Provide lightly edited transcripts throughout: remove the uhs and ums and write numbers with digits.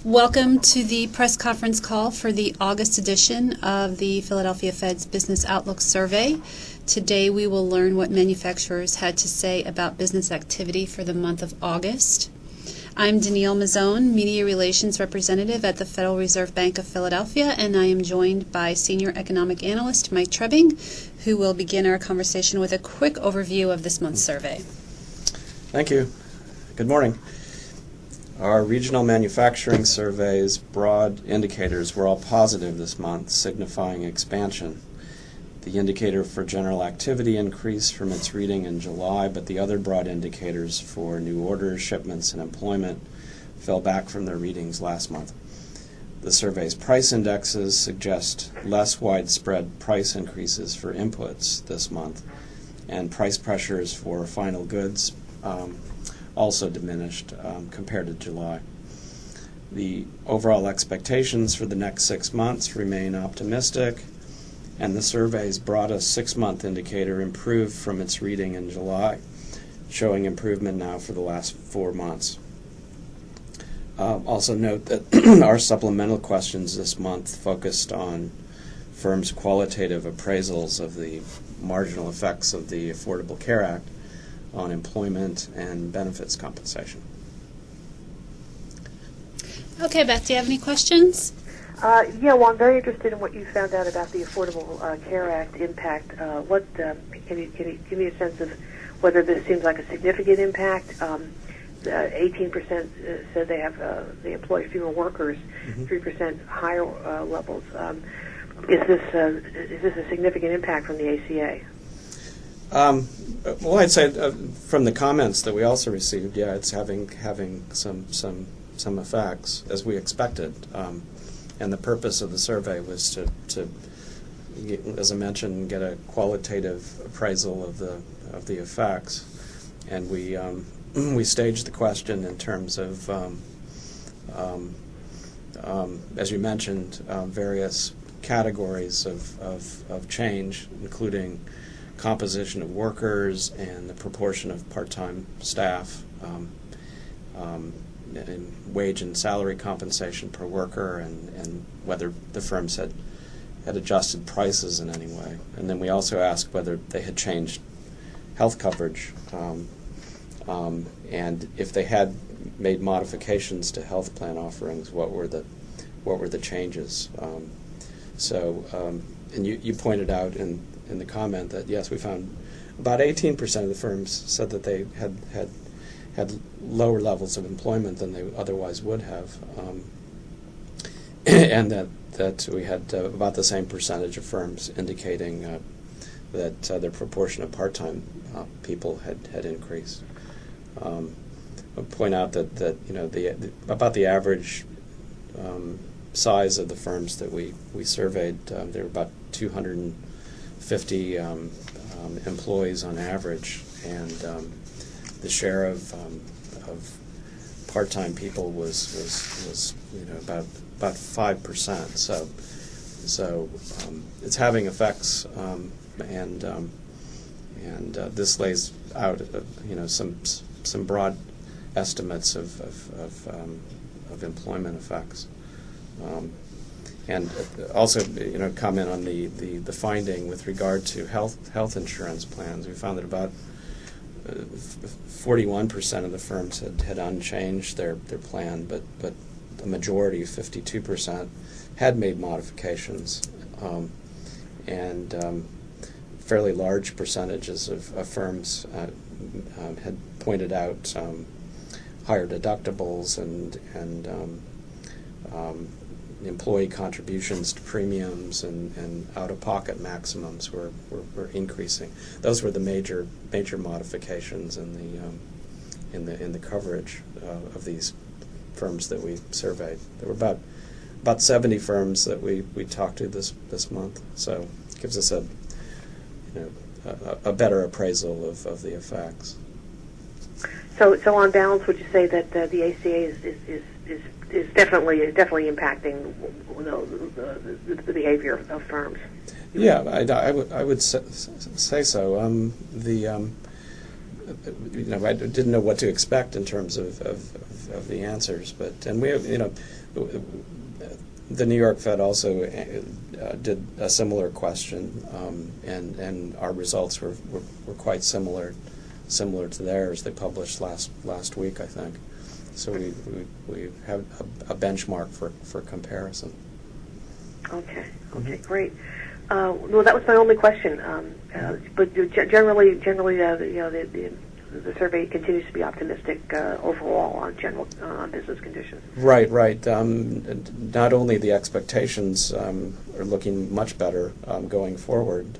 Welcome to the press conference call for the August edition of the Philadelphia Fed's Business Outlook Survey. Today we will learn what manufacturers had to say about business activity for the month of August. I'm Danielle Mazzone, Media Relations Representative at the Federal Reserve Bank of Philadelphia, and I am joined by Senior Economic Analyst Mike Trebbing, who will begin our conversation with a quick overview of this month's survey. Thank you. Good morning. Our regional manufacturing survey's broad indicators were all positive this month, signifying expansion. The indicator for general activity increased from its reading in July, but the other broad indicators for new orders, shipments, and employment fell back from their readings last month. The survey's price indexes suggest less widespread price increases for inputs this month, and price pressures for final goods also diminished compared to July. The overall expectations for the next 6 months remain optimistic, and the survey's broadest 6-month indicator improved from its reading in July, showing improvement now for the last 4 months. Also note that our supplemental questions this month focused on firms' qualitative appraisals of the marginal effects of the Affordable Care Act on employment and benefits compensation. Okay, Beth, do you have any questions? Well, I'm very interested in what you found out about the Affordable Care Act impact. Can you give me a sense of whether this seems like a significant impact? 18% said they employ fewer workers, 3% higher levels. Is this a significant impact from the ACA? Well, I'd say from the comments that we also received, yeah, it's having some effects as we expected. And the purpose of the survey was to as I mentioned, get a qualitative appraisal of the effects, and we staged the question in terms of, as you mentioned, various categories of change, including composition of workers and the proportion of part-time staff, and wage and salary compensation per worker, and whether the firms had adjusted prices in any way. And then we also asked whether they had changed health coverage, and if they had made modifications to health plan offerings, what were the changes? And you pointed out in the comment that yes, we found about 18% of the firms said that they had lower levels of employment than they otherwise would have, and that we had about the same percentage of firms indicating that their proportion of part-time people had increased. I'll point out that about the average size of the firms that we surveyed, there were about 250 employees on average, and the share of part-time people was about 5%. So it's having effects, and this lays out some broad estimates of employment effects. And also, comment on the finding with regard to health insurance plans. We found that about 41% of the firms had unchanged their plan, but the majority, 52%, had made modifications, and fairly large percentages of firms had pointed out higher deductibles and employee contributions to premiums and out-of-pocket maximums were increasing. Those were the major modifications in the coverage of these firms that we surveyed. There were about 70 firms that we talked to this month, so it gives us a better appraisal of the effects. So on balance, would you say that the ACA is definitely impacting the behavior of firms? Yeah, I would say so. I didn't know what to expect in terms of the answers, but we The New York Fed also did a similar question, and our results were quite similar to theirs. They published last week, I think. So we have a benchmark for comparison. Okay. Okay. Great. Well, that was my only question. But generally, the survey continues to be optimistic overall on general business conditions. Right. Not only the expectations are looking much better going forward,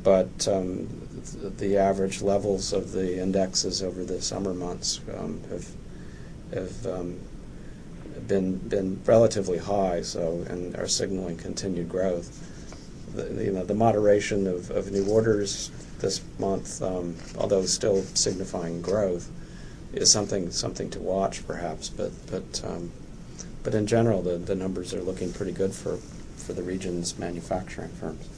but the average levels of the indexes over the summer months have been relatively high, and are signaling continued growth. The moderation of new orders this month, although still signifying growth, is something to watch, perhaps. But in general, the numbers are looking pretty good for the region's manufacturing firms.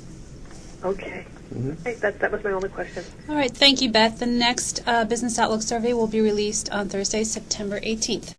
Okay. Mm-hmm. Okay, that was my only question. All right, thank you, Beth. The next Business Outlook survey will be released on Thursday, September 18th.